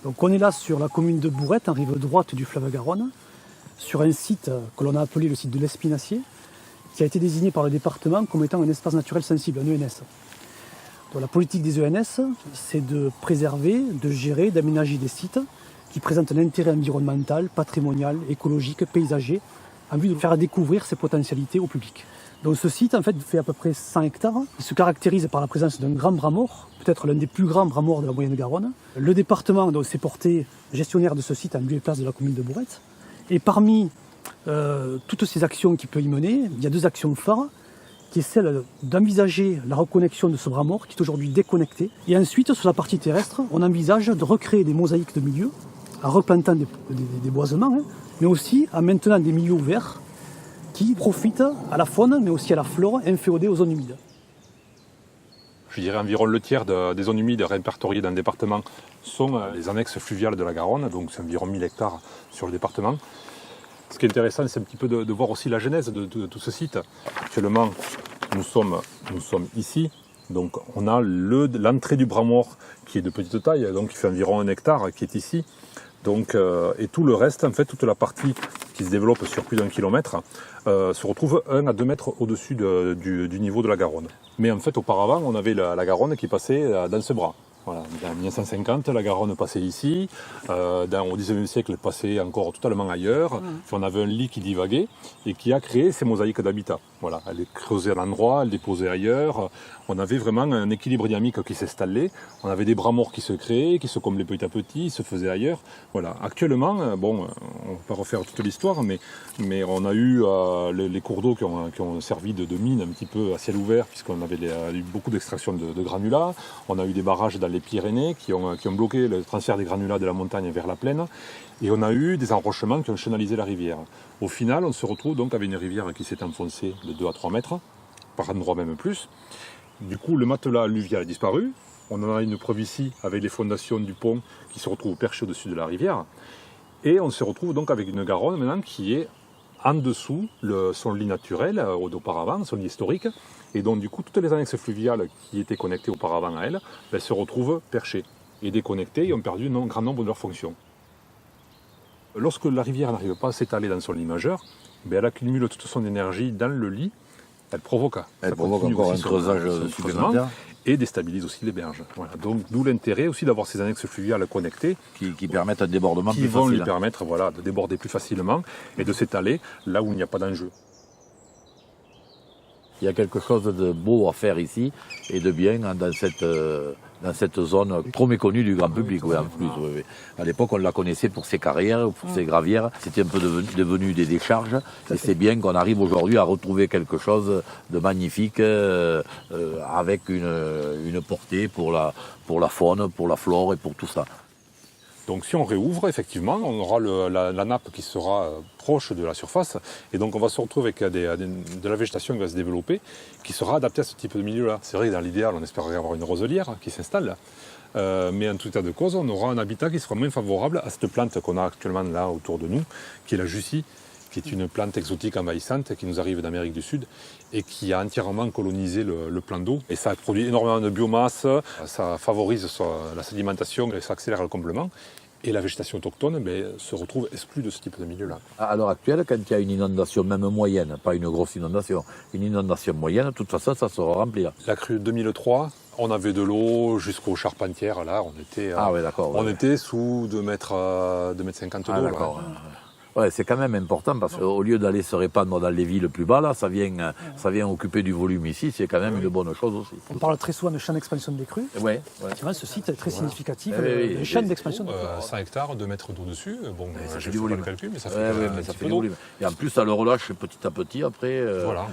Donc on est là sur la commune de Bourrette, en rive droite du fleuve Garonne, sur un site que l'on a appelé le site de l'Espinassier, qui a été désigné par le département comme étant un espace naturel sensible, un ENS. Donc la politique des ENS, c'est de préserver, de gérer, d'aménager des sites qui présentent un intérêt environnemental, patrimonial, écologique, paysager, en vue de faire découvrir ses potentialités au public. Donc ce site en fait fait à peu près 100 hectares. Il se caractérise par la présence d'un grand bras mort, peut-être l'un des plus grands bras morts de la Moyenne-Garonne. Le département s'est porté gestionnaire de ce site en lieu et place de la commune de Bourrette. Et parmi toutes ces actions qu'il peut y mener, il y a deux actions phares, qui est celle d'envisager la reconnexion de ce bras mort qui est aujourd'hui déconnecté. Et ensuite, sur la partie terrestre, on envisage de recréer des mosaïques de milieux, en replantant des boisements, mais aussi en maintenant des milieux ouverts qui profitent à la faune, mais aussi à la flore inféodée aux zones humides. Je dirais environ le tiers des zones humides répertoriées dans le département sont les annexes fluviales de la Garonne, donc c'est environ 1000 hectares sur le département. Ce qui est intéressant, c'est un petit peu de voir aussi la genèse de tout ce site. Actuellement, nous sommes ici, donc on a l'entrée du bras mort qui est de petite taille, donc qui fait environ 1 hectare, qui est ici. Donc, et tout le reste, en fait, toute la partie qui se développe sur plus d'1 kilomètre, se retrouve 1 à 2 mètres au-dessus du niveau de la Garonne. Mais en fait, auparavant, on avait la Garonne qui passait dans ce bras. Voilà. En 1950, la Garonne passait ici. Au XIXe siècle, elle passait encore totalement ailleurs. Puis on avait un lit qui divaguait et qui a créé ces mosaïques d'habitat. Voilà. Elle est creusée à l'endroit, elle déposait ailleurs. On avait vraiment un équilibre dynamique qui s'installait. On avait des bras morts qui se créaient, qui se comblaient petit à petit, se faisaient ailleurs. Voilà. Actuellement, bon, on ne va pas refaire toute l'histoire, mais on a eu les cours d'eau qui ont servi de mine un petit peu à ciel ouvert, puisqu'on avait eu beaucoup d'extraction de granulats. On a eu des barrages dans les Pyrénées qui ont bloqué le transfert des granulats de la montagne vers la plaine. Et on a eu des enrochements qui ont chenalisé la rivière. Au final, on se retrouve donc avec une rivière qui s'est enfoncée de 2 à 3 mètres, par endroits même plus. Du coup, le matelas alluvial a disparu. On en a une preuve ici avec les fondations du pont qui se retrouvent perchées au-dessus de la rivière. Et on se retrouve donc avec une Garonne maintenant qui est en dessous son lit naturel auparavant, son lit historique. Et donc du coup, toutes les annexes fluviales qui étaient connectées auparavant à elle, se retrouvent perchées et déconnectées et ont perdu un grand nombre de leurs fonctions. Lorsque la rivière n'arrive pas à s'étaler dans son lit majeur, elle accumule toute son énergie dans le lit. Elle provoque encore un creusage supplémentaire et déstabilise aussi les berges. Voilà. Donc d'où l'intérêt aussi d'avoir ces annexes fluviales connectées qui permettent un débordement plus facile. Qui vont lui permettre de déborder plus facilement et de s'étaler là où il n'y a pas d'enjeu. Il y a quelque chose de beau à faire ici et de bien dans cette zone trop méconnue du grand public. Oui, en plus, oui. À l'époque, on la connaissait pour ses carrières, pour ses gravières. C'était un peu devenu des décharges. Et c'est bien qu'on arrive aujourd'hui à retrouver quelque chose de magnifique avec une portée pour la faune, pour la flore et pour tout ça. Donc si on réouvre, effectivement, on aura la nappe qui sera proche de la surface. Et donc on va se retrouver avec de la végétation qui va se développer, qui sera adaptée à ce type de milieu-là. C'est vrai que dans l'idéal, on espérerait avoir une roselière qui s'installe. Mais en tout état de cause, on aura un habitat qui sera moins favorable à cette plante qu'on a actuellement là autour de nous, qui est la jussie, qui est une plante exotique envahissante qui nous arrive d'Amérique du Sud et qui a entièrement colonisé le plan d'eau. Et ça produit énormément de biomasse, ça favorise la sédimentation et ça accélère le comblement. Et la végétation autochtone se retrouve exclue de ce type de milieu-là. À l'heure actuelle, quand il y a une inondation, même moyenne, pas une grosse inondation, une inondation moyenne, de toute façon, ça sera rempli. La crue 2003, on avait de l'eau jusqu'aux Charpentières. Là, on était sous 2,50 m d'eau. D'accord. Ouais, c'est quand même important parce qu'au lieu d'aller se répandre dans les villes plus bas, là, ça vient occuper du volume ici, c'est quand même une bonne chose aussi. On parle très souvent de champ d'expansion des crues. Ouais. Effectivement, ce site est très significatif, le champ d'expansion des crues. 100 hectares, 2 mètres d'eau dessus, bon, ça je fait du volume. Pas le calcul, mais ça fait, ça fait du volume. Et en plus, ça le relâche petit à petit après. Voilà.